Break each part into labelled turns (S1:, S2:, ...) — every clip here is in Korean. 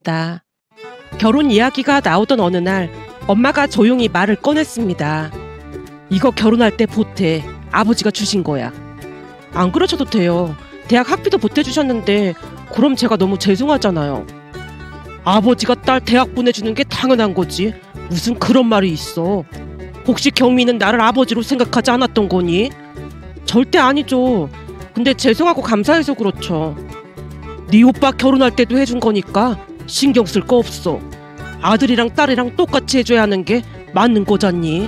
S1: 있었습니다. 결혼 이야기가 나오던 어느 날 엄마가 조용히 말을 꺼냈습니다. 이거 결혼할 때 보태. 아버지가 주신 거야. 안 그러셔도 돼요. 대학 학비도 보태주셨는데 그럼 제가 너무 죄송하잖아요. 아버지가 딸 대학 보내주는 게 당연한 거지. 무슨 그런 말이 있어. 혹시 경미는 나를 아버지로 생각하지 않았던 거니? 절대 아니죠. 근데 죄송하고 감사해서 그렇죠. 네 오빠 결혼할 때도 해준 거니까 신경 쓸 거 없어. 아들이랑 딸이랑 똑같이 해줘야 하는 게 맞는 거잖니.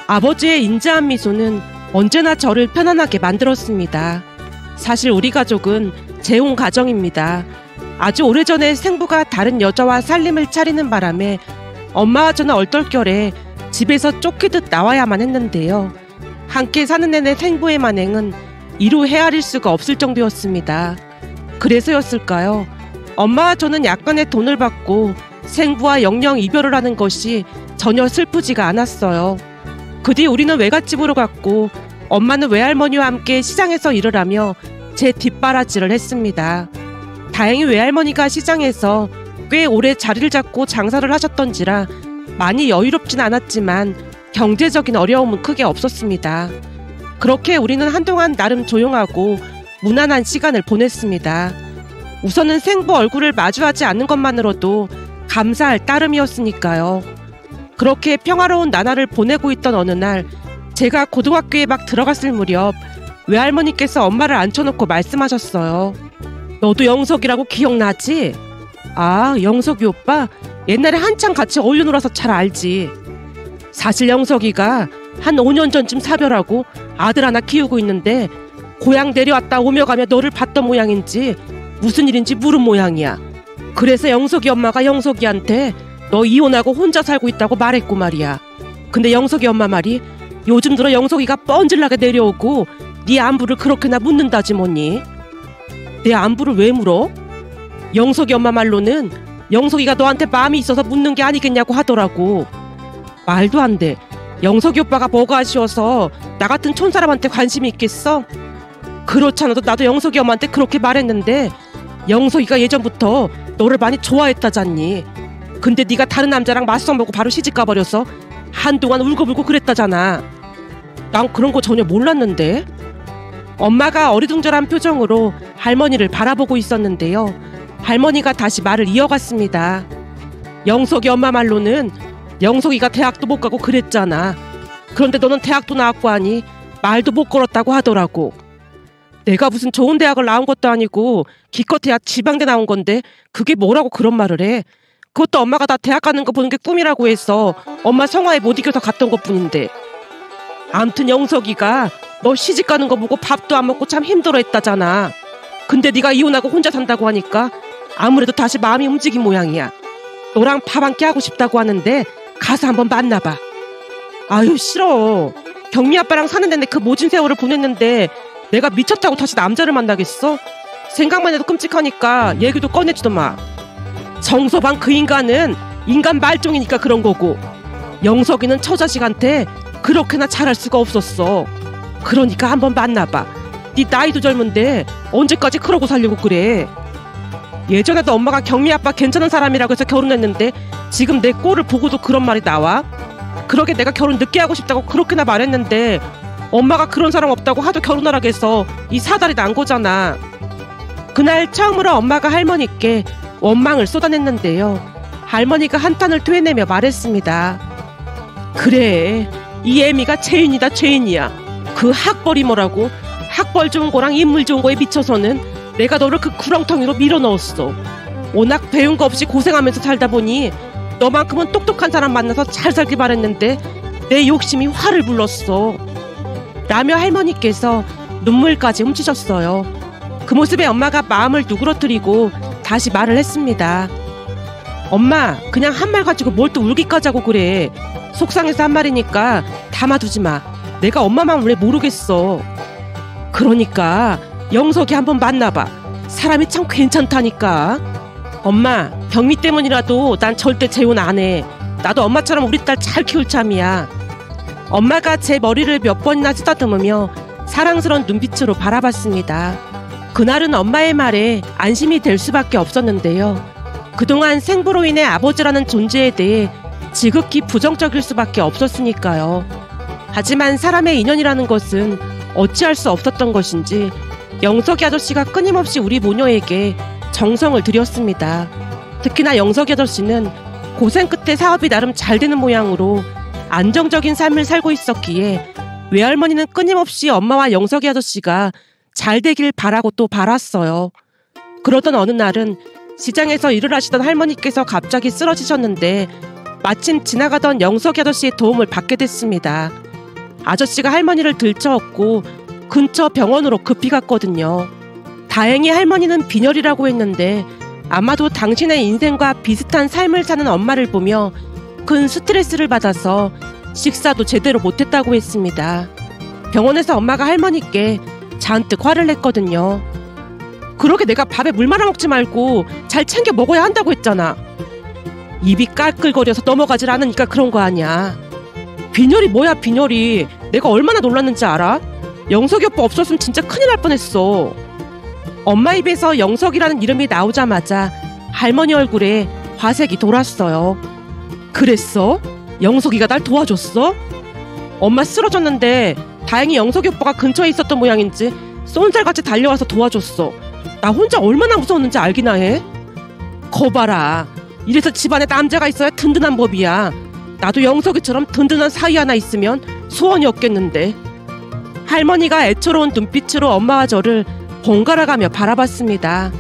S1: 아버지의 인자한 미소는 언제나 저를 편안하게 만들었습니다. 사실 우리 가족은 재혼 가정입니다. 아주 오래전에 생부가 다른 여자와 살림을 차리는 바람에 엄마와 저는 얼떨결에 집에서 쫓기듯 나와야만 했는데요. 함께 사는 내내 생부의 만행은 이루 헤아릴 수가 없을 정도였습니다. 그래서였을까요? 엄마와 저는 약간의 돈을 받고 생부와 영영 이별을 하는 것이 전혀 슬프지가 않았어요. 그 뒤 우리는 외갓집으로 갔고 엄마는 외할머니와 함께 시장에서 일을 하며 제 뒷바라지를 했습니다. 다행히 외할머니가 시장에서 꽤 오래 자리를 잡고 장사를 하셨던지라 많이 여유롭진 않았지만 경제적인 어려움은 크게 없었습니다. 그렇게 우리는 한동안 나름 조용하고 무난한 시간을 보냈습니다. 우선은 생부 얼굴을 마주하지 않는 것만으로도 감사할 따름이었으니까요. 그렇게 평화로운 나날을 보내고 있던 어느 날 제가 고등학교에 막 들어갔을 무렵 외할머니께서 엄마를 앉혀놓고 말씀하셨어요. 너도 영석이라고 기억나지? 아, 영석이 오빠? 옛날에 한창 같이 어울려 놀아서 잘 알지. 사실 영석이가 한 5년 전쯤 사별하고 아들 하나 키우고 있는데 고향 내려왔다 오며 가며 너를 봤던 모양인지 무슨 일인지 물은 모양이야. 그래서 영석이 엄마가 영석이한테 너 이혼하고 혼자 살고 있다고 말했고 말이야. 근데 영석이 엄마 말이 요즘 들어 영석이가 뻔질나게 내려오고 네 안부를 그렇게나 묻는다지 뭐니. 내 안부를 왜 물어? 영석이 엄마 말로는 영석이가 너한테 마음이 있어서 묻는 게 아니겠냐고 하더라고. 말도 안 돼. 영석이 오빠가 뭐가 아쉬워서 나 같은 촌사람한테 관심이 있겠어? 그렇잖아도 나도 영석이 엄마한테 그렇게 말했는데 영석이가 예전부터 너를 많이 좋아했다잖니. 근데 네가 다른 남자랑 맞선 보고 바로 시집 가버려서 한동안 울고불고 그랬다잖아. 난 그런 거 전혀 몰랐는데. 엄마가 어리둥절한 표정으로 할머니를 바라보고 있었는데요. 할머니가 다시 말을 이어갔습니다. 영석이 엄마 말로는 영석이가 대학도 못 가고 그랬잖아. 그런데 너는 대학도 나왔고 하니 말도 못 걸었다고 하더라고. 내가 무슨 좋은 대학을 나온 것도 아니고 기껏해야 지방대 나온 건데 그게 뭐라고 그런 말을 해. 그것도 엄마가 나 대학 가는 거 보는 게 꿈이라고 해서 엄마 성화에 못 이겨서 갔던 것뿐인데. 암튼 영석이가 너 시집 가는 거 보고 밥도 안 먹고 참 힘들어했다잖아. 근데 네가 이혼하고 혼자 산다고 하니까 아무래도 다시 마음이 움직인 모양이야. 너랑 밥 한 끼 하고 싶다고 하는데 가서 한번 만나봐. 아유 싫어. 경미 아빠랑 사는 데는 그 모진 세월을 보냈는데 내가 미쳤다고 다시 남자를 만나겠어? 생각만 해도 끔찍하니까 얘기도 꺼내지도 마. 정서방 그 인간은 인간 말종이니까 그런 거고 영석이는 처자식한테 그렇게나 잘할 수가 없었어. 그러니까 한번 만나봐. 네 나이도 젊은데 언제까지 그러고 살려고 그래. 예전에도 엄마가 경미 아빠 괜찮은 사람이라고 해서 결혼했는데 지금 내 꼴을 보고도 그런 말이 나와? 그러게 내가 결혼 늦게 하고 싶다고 그렇게나 말했는데 엄마가 그런 사람 없다고 하도 결혼하라고 해서 이 사달이 난 거잖아. 그날 처음으로 엄마가 할머니께 원망을 쏟아냈는데요. 할머니가 한탄을 토해내며 말했습니다. 그래, 이 애미가 죄인이다 죄인이야. 그 학벌이 뭐라고? 학벌 좋은 거랑 인물 좋은 거에 비춰서는 내가 너를 그 구렁텅이로 밀어넣었어. 워낙 배운 거 없이 고생하면서 살다 보니 너만큼은 똑똑한 사람 만나서 잘 살길 바랬는데 내 욕심이 화를 불렀어. 라며 할머니께서 눈물까지 훔치셨어요. 그 모습에 엄마가 마음을 누그러뜨리고 다시 말을 했습니다. 엄마, 그냥 한 말 가지고 뭘 또 울기까지 하고 그래. 속상해서 한 말이니까 담아두지 마. 내가 엄마 마음 왜 모르겠어. 그러니까 영석이 한번 만나봐. 사람이 참 괜찮다니까. 엄마, 경미 때문이라도 난 절대 재혼 안 해. 나도 엄마처럼 우리 딸 잘 키울 참이야. 엄마가 제 머리를 몇 번이나 쓰다듬으며 사랑스러운 눈빛으로 바라봤습니다. 그날은 엄마의 말에 안심이 될 수밖에 없었는데요. 그동안 생부로 인해 아버지라는 존재에 대해 지극히 부정적일 수밖에 없었으니까요. 하지만 사람의 인연이라는 것은 어찌할 수 없었던 것인지 영석이 아저씨가 끊임없이 우리 모녀에게 정성을 들였습니다. 특히나 영석이 아저씨는 고생 끝에 사업이 나름 잘 되는 모양으로 안정적인 삶을 살고 있었기에 외할머니는 끊임없이 엄마와 영석이 아저씨가 잘 되길 바라고 또 바랐어요. 그러던 어느 날은 시장에서 일을 하시던 할머니께서 갑자기 쓰러지셨는데 마침 지나가던 영석이 아저씨의 도움을 받게 됐습니다. 아저씨가 할머니를 들쳐업고 근처 병원으로 급히 갔거든요. 다행히 할머니는 빈혈이라고 했는데 아마도 당신의 인생과 비슷한 삶을 사는 엄마를 보며 큰 스트레스를 받아서 식사도 제대로 못했다고 했습니다. 병원에서 엄마가 할머니께 잔뜩 화를 냈거든요. 그러게 내가 밥에 물 말아 먹지 말고 잘 챙겨 먹어야 한다고 했잖아. 입이 깔끌거려서 넘어가질 않으니까 그런 거 아니야. 빈혈이 뭐야 빈혈이. 내가 얼마나 놀랐는지 알아? 영석이 오빠 없었으면 진짜 큰일 날 뻔했어. 엄마 입에서 영석이라는 이름이 나오자마자 할머니 얼굴에 화색이 돌았어요. 그랬어? 영석이가 날 도와줬어? 엄마 쓰러졌는데 다행히 영석이 오빠가 근처에 있었던 모양인지 쏜살같이 달려와서 도와줬어. 나 혼자 얼마나 무서웠는지 알기나 해? 거봐라. 이래서 집안에 남자가 있어야 든든한 법이야. 나도 영석이처럼 든든한 사위 하나 있으면 소원이 없겠는데. 할머니가 애처로운 눈빛으로 엄마와 저를 번갈아가며 바라봤습니다.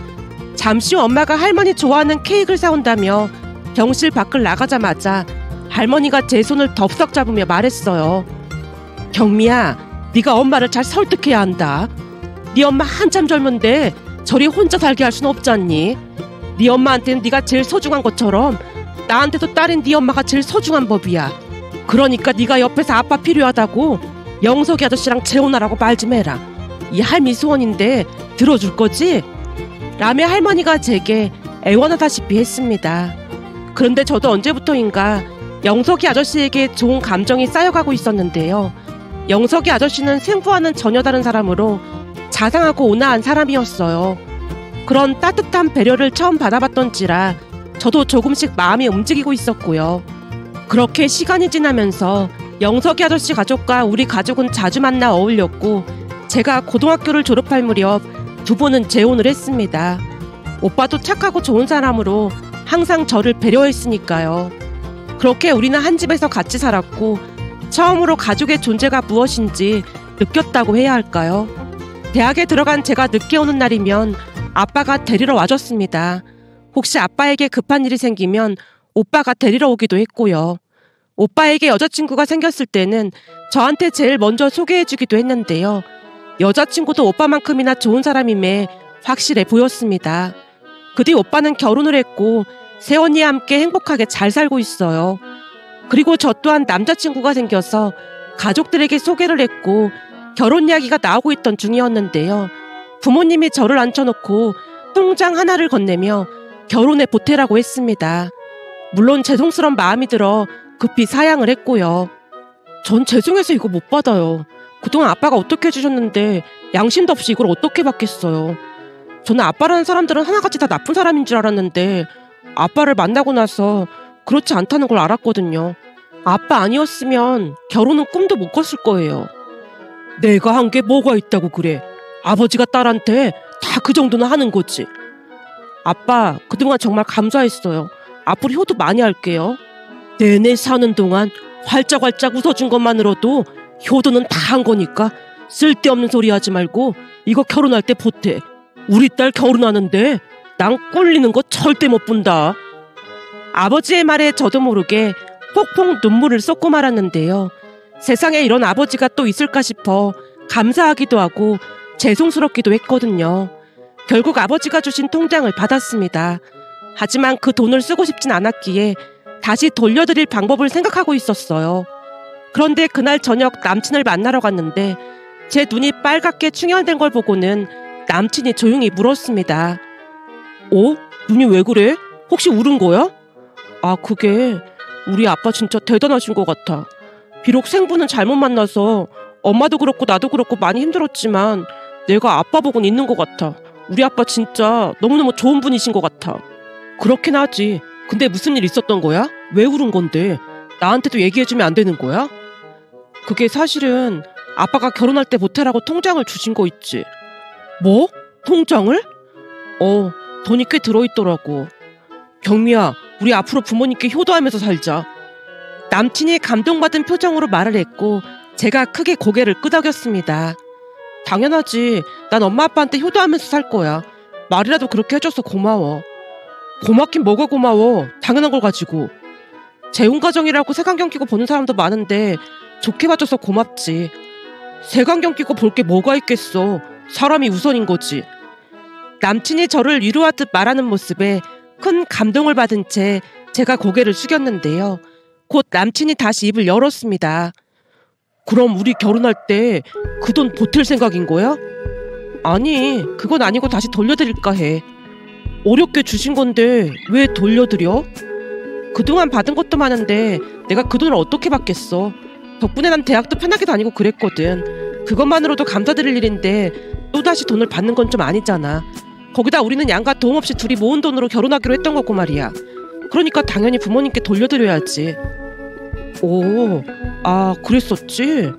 S1: 잠시 후 엄마가 할머니 좋아하는 케이크를 사온다며 병실 밖을 나가자마자 할머니가 제 손을 덥석 잡으며 말했어요. 경미야, 네가 엄마를 잘 설득해야 한다. 네 엄마 한참 젊은데 저리 혼자 살게 할 순 없잖니. 네 엄마한테는 네가 제일 소중한 것처럼 나한테도 딸인 네 엄마가 제일 소중한 법이야. 그러니까 네가 옆에서 아빠 필요하다고 영석이 아저씨랑 재혼하라고 말 좀 해라. 이 할미 소원인데 들어줄 거지? 라며 할머니가 제게 애원하다시피 했습니다. 그런데 저도 언제부터인가 영석이 아저씨에게 좋은 감정이 쌓여가고 있었는데요. 영석이 아저씨는 생부와는 전혀 다른 사람으로 자상하고 온화한 사람이었어요. 그런 따뜻한 배려를 처음 받아봤던지라 저도 조금씩 마음이 움직이고 있었고요. 그렇게 시간이 지나면서 영석이 아저씨 가족과 우리 가족은 자주 만나 어울렸고 제가 고등학교를 졸업할 무렵 두 분은 재혼을 했습니다. 오빠도 착하고 좋은 사람으로 항상 저를 배려했으니까요. 그렇게 우리는 한 집에서 같이 살았고 처음으로 가족의 존재가 무엇인지 느꼈다고 해야 할까요? 대학에 들어간 제가 늦게 오는 날이면 아빠가 데리러 와줬습니다. 혹시 아빠에게 급한 일이 생기면 오빠가 데리러 오기도 했고요. 오빠에게 여자친구가 생겼을 때는 저한테 제일 먼저 소개해주기도 했는데요. 여자친구도 오빠만큼이나 좋은 사람임에 확실해 보였습니다. 그 뒤 오빠는 결혼을 했고 새언니와 함께 행복하게 잘 살고 있어요. 그리고 저 또한 남자친구가 생겨서 가족들에게 소개를 했고 결혼 이야기가 나오고 있던 중이었는데요. 부모님이 저를 앉혀놓고 통장 하나를 건네며 결혼에 보태라고 했습니다. 물론 죄송스러운 마음이 들어 급히 사양을 했고요. 전 죄송해서 이거 못 받아요. 그동안 아빠가 어떻게 해주셨는데 양심도 없이 이걸 어떻게 받겠어요. 저는 아빠라는 사람들은 하나같이 다 나쁜 사람인 줄 알았는데 아빠를 만나고 나서 그렇지 않다는 걸 알았거든요. 아빠 아니었으면 결혼은 꿈도 못 꿨을 거예요. 내가 한 게 뭐가 있다고 그래. 아버지가 딸한테 다 그 정도는 하는 거지. 아빠 그동안 정말 감사했어요. 앞으로 효도 많이 할게요. 내내 사는 동안 활짝활짝 웃어준 것만으로도 효도는 다 한 거니까 쓸데없는 소리 하지 말고 이거 결혼할 때 보태. 우리 딸 결혼하는데 난 꼴리는 거 절대 못 본다. 아버지의 말에 저도 모르게 폭폭 눈물을 쏟고 말았는데요. 세상에 이런 아버지가 또 있을까 싶어 감사하기도 하고 죄송스럽기도 했거든요. 결국 아버지가 주신 통장을 받았습니다. 하지만 그 돈을 쓰고 싶진 않았기에 다시 돌려드릴 방법을 생각하고 있었어요. 그런데 그날 저녁 남친을 만나러 갔는데 제 눈이 빨갛게 충혈된 걸 보고는 남친이 조용히 물었습니다. 눈이 왜 그래? 혹시 울은 거야? 아, 그게 우리 아빠 진짜 대단하신 것 같아. 비록 생부는 잘못 만나서 엄마도 그렇고 나도 그렇고 많이 힘들었지만 내가 아빠 복은 있는 것 같아. 우리 아빠 진짜 너무너무 좋은 분이신 것 같아. 그렇긴 하지. 근데 무슨 일 있었던 거야? 왜 울은 건데? 나한테도 얘기해주면 안 되는 거야? 그게 사실은 아빠가 결혼할 때 보태라고 통장을 주신 거 있지. 뭐? 통장을? 돈이 꽤 들어있더라고. 경미야, 우리 앞으로 부모님께 효도하면서 살자. 남친이 감동받은 표정으로 말을 했고 제가 크게 고개를 끄덕였습니다. 당연하지. 난 엄마 아빠한테 효도하면서 살 거야. 말이라도 그렇게 해줘서 고마워. 고맙긴 뭐가 고마워. 당연한 걸 가지고. 재혼가정이라고 색안경 끼고 보는 사람도 많은데 좋게 봐줘서 고맙지. 색안경 끼고 볼 게 뭐가 있겠어. 사람이 우선인 거지. 남친이 저를 위로하듯 말하는 모습에 큰 감동을 받은 채 제가 고개를 숙였는데요. 곧 남친이 다시 입을 열었습니다. 그럼 우리 결혼할 때 그 돈 보탤 생각인 거야? 아니, 그건 아니고 다시 돌려드릴까 해. 어렵게 주신 건데 왜 돌려드려? 그동안 받은 것도 많은데 내가 그 돈을 어떻게 받겠어. 덕분에 난 대학도 편하게 다니고 그랬거든. 그것만으로도 감사드릴 일인데 또다시 돈을 받는 건 좀 아니잖아. 거기다 우리는 양가 도움 없이 둘이 모은 돈으로 결혼하기로 했던 거고 말이야. 그러니까 당연히 부모님께 돌려드려야지. 그랬었지?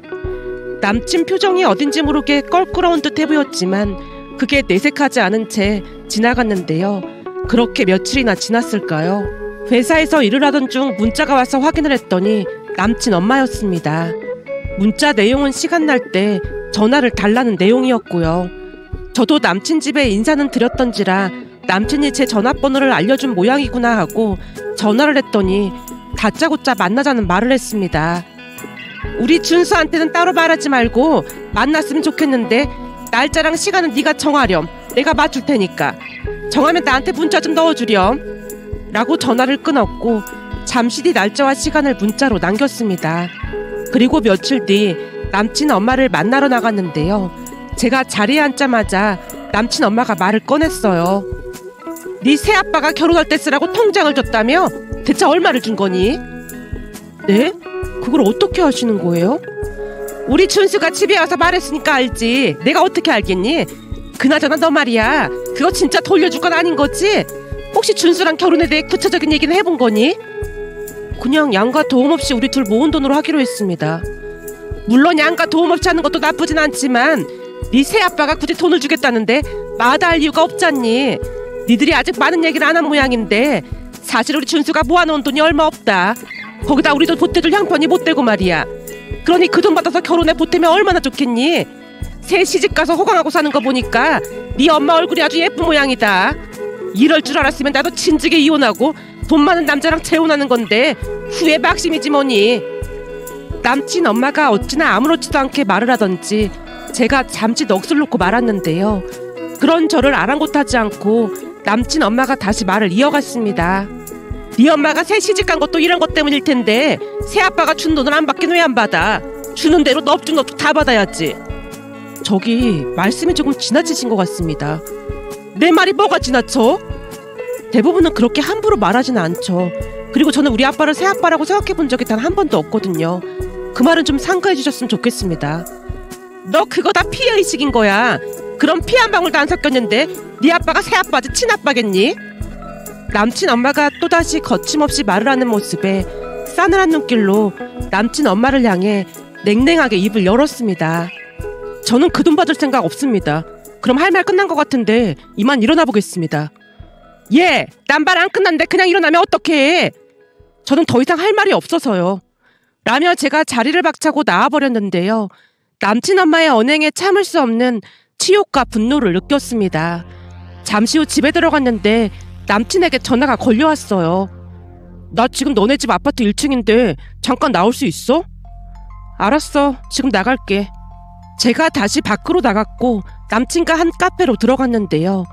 S1: 남친 표정이 어딘지 모르게 껄끄러운 듯해 보였지만 그게 내색하지 않은 채 지나갔는데요. 그렇게 며칠이나 지났을까요? 회사에서 일을 하던 중 문자가 와서 확인을 했더니 남친 엄마였습니다. 문자 내용은 시간 날 때 전화를 달라는 내용이었고요. 저도 남친 집에 인사는 드렸던지라 남친이 제 전화번호를 알려준 모양이구나 하고 전화를 했더니 다짜고짜 만나자는 말을 했습니다. 우리 준수한테는 따로 말하지 말고 만났으면 좋겠는데 날짜랑 시간은 네가 정하렴. 내가 맞출 테니까. 정하면 나한테 문자 좀 넣어주렴. 라고 전화를 끊었고 잠시 뒤 날짜와 시간을 문자로 남겼습니다. 그리고 며칠 뒤 남친 엄마를 만나러 나갔는데요. 제가 자리에 앉자마자 남친 엄마가 말을 꺼냈어요. 네 새아빠가 결혼할 때 쓰라고 통장을 줬다며? 대체 얼마를 준 거니? 네? 그걸 어떻게 아시는 거예요? 우리 준수가 집에 와서 말했으니까 알지. 내가 어떻게 알겠니? 그나저나 너 말이야. 그거 진짜 돌려줄 건 아닌 거지? 혹시 준수랑 결혼에 대해 구체적인 얘기는 해본 거니? 그냥 양가 도움 없이 우리 둘 모은 돈으로 하기로 했습니다. 물론 양가 도움 없이 하는 것도 나쁘진 않지만 네 새아빠가 굳이 돈을 주겠다는데 마다할 이유가 없잖니. 니들이 아직 많은 얘기를 안 한 모양인데 사실 우리 준수가 모아놓은 돈이 얼마 없다. 거기다 우리도 보태줄 형편이 못 되고 말이야. 그러니 그 돈 받아서 결혼에 보태면 얼마나 좋겠니? 새 시집가서 호강하고 사는 거 보니까 네 엄마 얼굴이 아주 예쁜 모양이다. 이럴 줄 알았으면 나도 진즉에 이혼하고 돈 많은 남자랑 재혼하는 건데 후회 막심이지 뭐니. 남친 엄마가 어찌나 아무렇지도 않게 말을 하던지 제가 잠시 넋을 놓고 말았는데요. 그런 저를 아랑곳하지 않고 남친 엄마가 다시 말을 이어갔습니다. 네 엄마가 새 시집간 것도 이런 것 때문일 텐데 새아빠가 준 돈을 안 받긴 왜 안 받아. 주는 대로 넙죽넙죽 다 받아야지. 저기 말씀이 조금 지나치신 것 같습니다. 내 말이 뭐가 지나쳐? 대부분은 그렇게 함부로 말하지는 않죠. 그리고 저는 우리 아빠를 새아빠라고 생각해 본 적이 단 한 번도 없거든요. 그 말은 좀 상가해 주셨으면 좋겠습니다. 너 그거 다 피해의식인 거야. 그럼 피 한 방울도 안 섞였는데 네 아빠가 새아빠지 친아빠겠니? 남친 엄마가 또다시 거침없이 말을 하는 모습에 싸늘한 눈길로 남친 엄마를 향해 냉랭하게 입을 열었습니다. 저는 그 돈 받을 생각 없습니다. 그럼 할 말 끝난 것 같은데 이만 일어나 보겠습니다. 예, 난 말 안 끝났는데 그냥 일어나면 어떡해. 저는 더 이상 할 말이 없어서요. 라며 제가 자리를 박차고 나와버렸는데요. 남친 엄마의 언행에 참을 수 없는 치욕과 분노를 느꼈습니다. 잠시 후 집에 들어갔는데 남친에게 전화가 걸려왔어요. 나 지금 너네 집 아파트 1층인데 잠깐 나올 수 있어? 알았어, 지금 나갈게. 제가 다시 밖으로 나갔고 남친과 한 카페로 들어갔는데요.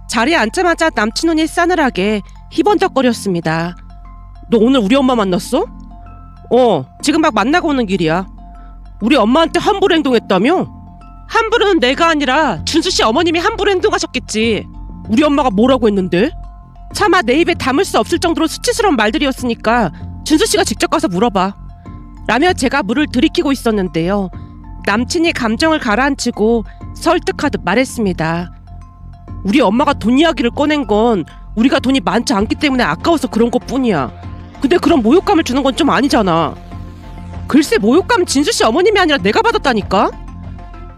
S1: 자리에 앉자마자 남친 눈이 싸늘하게 희번덕거렸습니다. 너 오늘 우리 엄마 만났어? 지금 막 만나고 오는 길이야. 우리 엄마한테 함부로 행동했다며? 함부로는 내가 아니라 준수씨 어머님이 함부로 행동하셨겠지. 우리 엄마가 뭐라고 했는데? 차마 내 입에 담을 수 없을 정도로 수치스러운 말들이었으니까 준수씨가 직접 가서 물어봐. 라며 제가 물을 들이키고 있었는데요. 남친이 감정을 가라앉히고 설득하듯 말했습니다. 우리 엄마가 돈 이야기를 꺼낸 건 우리가 돈이 많지 않기 때문에 아까워서 그런 것뿐이야. 근데 그런 모욕감을 주는 건 좀 아니잖아. 글쎄, 모욕감 진수씨 어머님이 아니라 내가 받았다니까?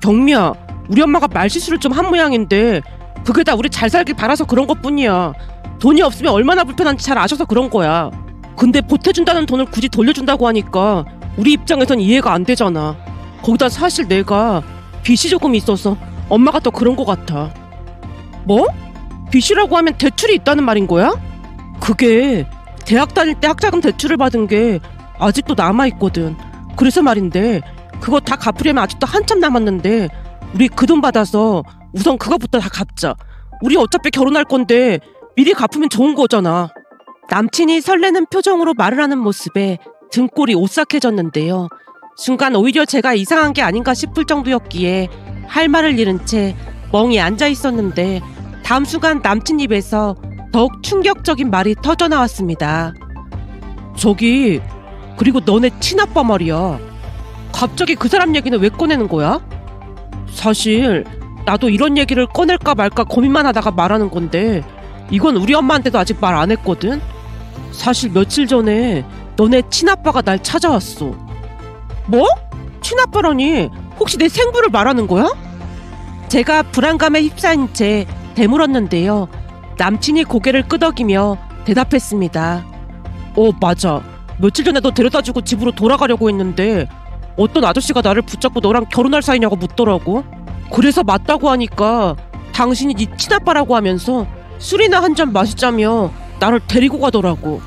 S1: 경미야, 우리 엄마가 말실수를 좀 한 모양인데 그게 다 우리 잘 살길 바라서 그런 것뿐이야. 돈이 없으면 얼마나 불편한지 잘 아셔서 그런 거야. 근데 보태준다는 돈을 굳이 돌려준다고 하니까 우리 입장에선 이해가 안 되잖아. 거기다 사실 내가 빚이 조금 있어서 엄마가 더 그런 것 같아. 뭐? 빚이라고 하면 대출이 있다는 말인 거야? 그게 대학 다닐 때 학자금 대출을 받은 게 아직도 남아있거든. 그래서 말인데 그거 다 갚으려면 아직도 한참 남았는데 우리 그 돈 받아서 우선 그거부터 다 갚자. 우리 어차피 결혼할 건데 미리 갚으면 좋은 거잖아. 남친이 설레는 표정으로 말을 하는 모습에 등골이 오싹해졌는데요. 순간 오히려 제가 이상한 게 아닌가 싶을 정도였기에 할 말을 잃은 채 멍이 앉아 있었는데 다음 순간 남친 입에서 더욱 충격적인 말이 터져나왔습니다. 저기, 그리고 너네 친아빠 말이야. 갑자기 그 사람 얘기는 왜 꺼내는 거야? 사실 나도 이런 얘기를 꺼낼까 말까 고민만 하다가 말하는 건데 이건 우리 엄마한테도 아직 말 안 했거든? 사실 며칠 전에 너네 친아빠가 날 찾아왔어. 뭐? 친아빠라니? 혹시 내 생부를 말하는 거야? 제가 불안감에 휩싸인 채 되물었는데요. 남친이 고개를 끄덕이며 대답했습니다. 맞아. 며칠 전에 너 데려다주고 집으로 돌아가려고 했는데 어떤 아저씨가 나를 붙잡고 너랑 결혼할 사이냐고 묻더라고. 그래서 맞다고 하니까 당신이 네 친아빠라고 하면서 술이나 한 잔 마시자며 나를 데리고 가더라고.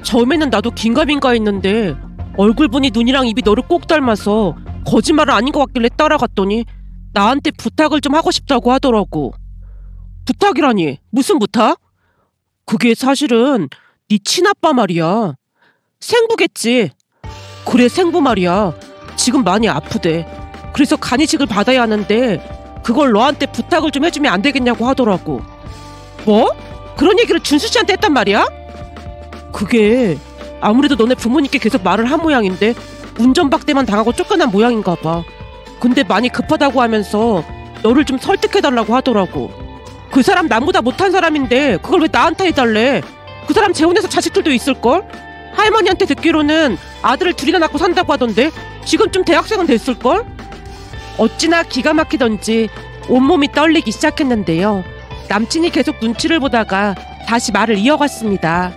S1: 처음에는 나도 긴가민가 했는데 얼굴 보니 눈이랑 입이 너를 꼭 닮아서 거짓말은 아닌 것 같길래 따라갔더니 나한테 부탁을 좀 하고 싶다고 하더라고. 부탁이라니? 무슨 부탁? 그게 사실은 네 친아빠 말이야. 생부겠지. 그래, 생부 말이야. 지금 많이 아프대. 그래서 간이식을 받아야 하는데 그걸 너한테 부탁을 좀 해주면 안 되겠냐고 하더라고. 뭐? 그런 얘기를 준수 씨한테 했단 말이야? 그게 아무래도 너네 부모님께 계속 말을 한 모양인데 운전박대만 당하고 쫓겨난 모양인가 봐. 근데 많이 급하다고 하면서 너를 좀 설득해달라고 하더라고. 그 사람 남보다 못한 사람인데 그걸 왜 나한테 해달래? 그 사람 재혼해서 자식들도 있을걸? 할머니한테 듣기로는 아들을 둘이나 낳고 산다고 하던데 지금쯤 대학생은 됐을걸? 어찌나 기가 막히던지 온몸이 떨리기 시작했는데요. 남친이 계속 눈치를 보다가 다시 말을 이어갔습니다.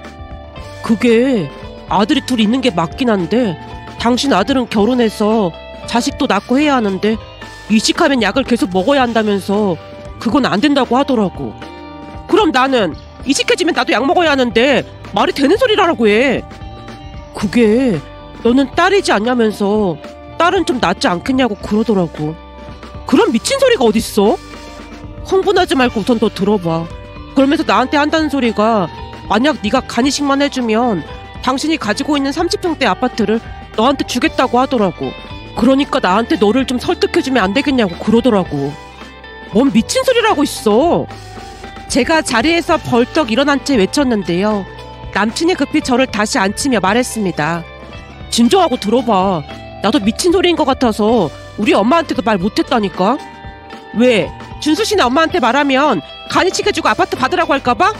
S1: 그게 아들이 둘 있는 게 맞긴 한데 당신 아들은 결혼해서 자식도 낳고 해야 하는데 이식하면 약을 계속 먹어야 한다면서 그건 안 된다고 하더라고. 그럼 나는 이식해지면 나도 약 먹어야 하는데 말이 되는 소리라고 해. 그게 너는 딸이지 않냐면서 딸은 좀 낫지 않겠냐고 그러더라고. 그런 미친 소리가 어딨어? 흥분하지 말고 우선 더 들어봐. 그러면서 나한테 한다는 소리가 만약 네가 간이식만 해주면 당신이 가지고 있는 30평대 아파트를 너한테 주겠다고 하더라고. 그러니까 나한테 너를 좀 설득해주면 안 되겠냐고 그러더라고. 뭔 미친 소리를 하고 있어. 제가 자리에서 벌떡 일어난 채 외쳤는데요. 남친이 급히 저를 다시 앉히며 말했습니다. 진정하고 들어봐. 나도 미친 소리인 것 같아서 우리 엄마한테도 말 못했다니까. 왜? 준수 씨네 엄마한테 말하면 간이식 해주고 아파트 받으라고 할까봐?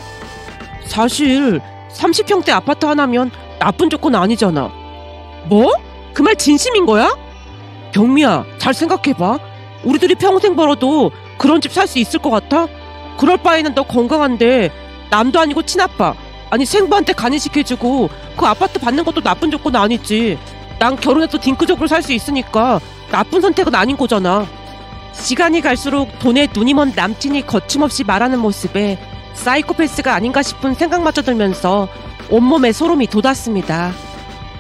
S1: 사실 30평대 아파트 하나면 나쁜 조건 아니잖아. 뭐? 그 말 진심인 거야? 경미야, 잘 생각해봐. 우리들이 평생 벌어도 그런 집 살 수 있을 것 같아? 그럴 바에는 너 건강한데 남도 아니고 친아빠, 아니 생부한테 간이식해주고 그 아파트 받는 것도 나쁜 조건 아니지. 난 결혼해서 딩크족으로 살 수 있으니까 나쁜 선택은 아닌 거잖아. 시간이 갈수록 돈에 눈이 먼 남친이 거침없이 말하는 모습에 사이코패스가 아닌가 싶은 생각마저 들면서 온몸에 소름이 돋았습니다.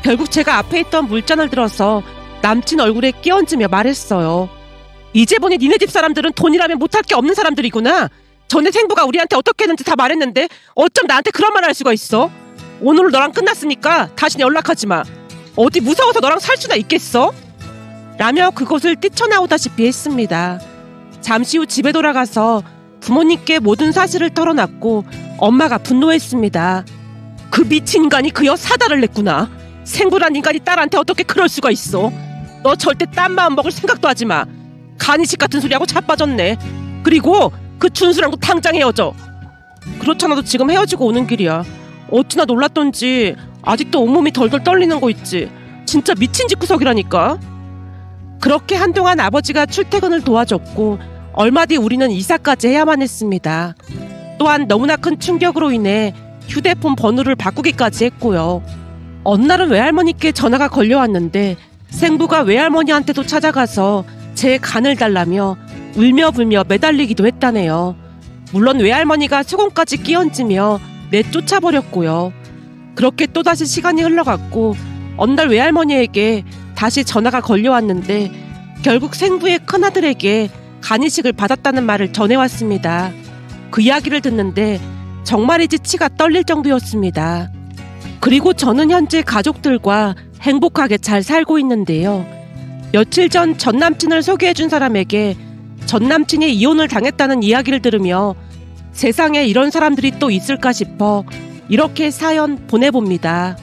S1: 결국 제가 앞에 있던 물잔을 들어서 남친 얼굴에 끼얹으며 말했어요. 이제 보니 니네 집 사람들은 돈이라면 못할 게 없는 사람들이구나. 전에 생부가 우리한테 어떻게 했는지 다 말했는데 어쩜 나한테 그런 말 할 수가 있어? 오늘 너랑 끝났으니까 다시 연락하지 마. 어디 무서워서 너랑 살 수나 있겠어? 라며 그곳을 뛰쳐나오다시피 했습니다. 잠시 후 집에 돌아가서 부모님께 모든 사실을 털어놨고 엄마가 분노했습니다. 그 미친 인간이 그여 사달을 냈구나. 생부란 인간이 딸한테 어떻게 그럴 수가 있어? 너 절대 딴 마음 먹을 생각도 하지 마. 간이식 같은 소리하고 자빠졌네. 그리고 그 준수랑도 당장 헤어져. 그렇잖아도 지금 헤어지고 오는 길이야. 어찌나 놀랐던지 아직도 온몸이 덜덜 떨리는 거 있지. 진짜 미친 집구석이라니까. 그렇게 한동안 아버지가 출퇴근을 도와줬고 얼마 뒤 우리는 이사까지 해야만 했습니다. 또한 너무나 큰 충격으로 인해 휴대폰 번호를 바꾸기까지 했고요. 어느 날은 외할머니께 전화가 걸려왔는데 생부가 외할머니한테도 찾아가서 제 간을 달라며 울며불며 매달리기도 했다네요. 물론 외할머니가 수건까지 끼얹으며 내쫓아버렸고요. 그렇게 또다시 시간이 흘러갔고 어느 날 외할머니에게 다시 전화가 걸려왔는데 결국 생부의 큰아들에게 간이식을 받았다는 말을 전해왔습니다. 그 이야기를 듣는데 정말이지 치가 떨릴 정도였습니다. 그리고 저는 현재 가족들과 행복하게 잘 살고 있는데요. 며칠 전 전남친을 소개해준 사람에게 전남친이 이혼을 당했다는 이야기를 들으며 세상에 이런 사람들이 또 있을까 싶어 이렇게 사연 보내봅니다.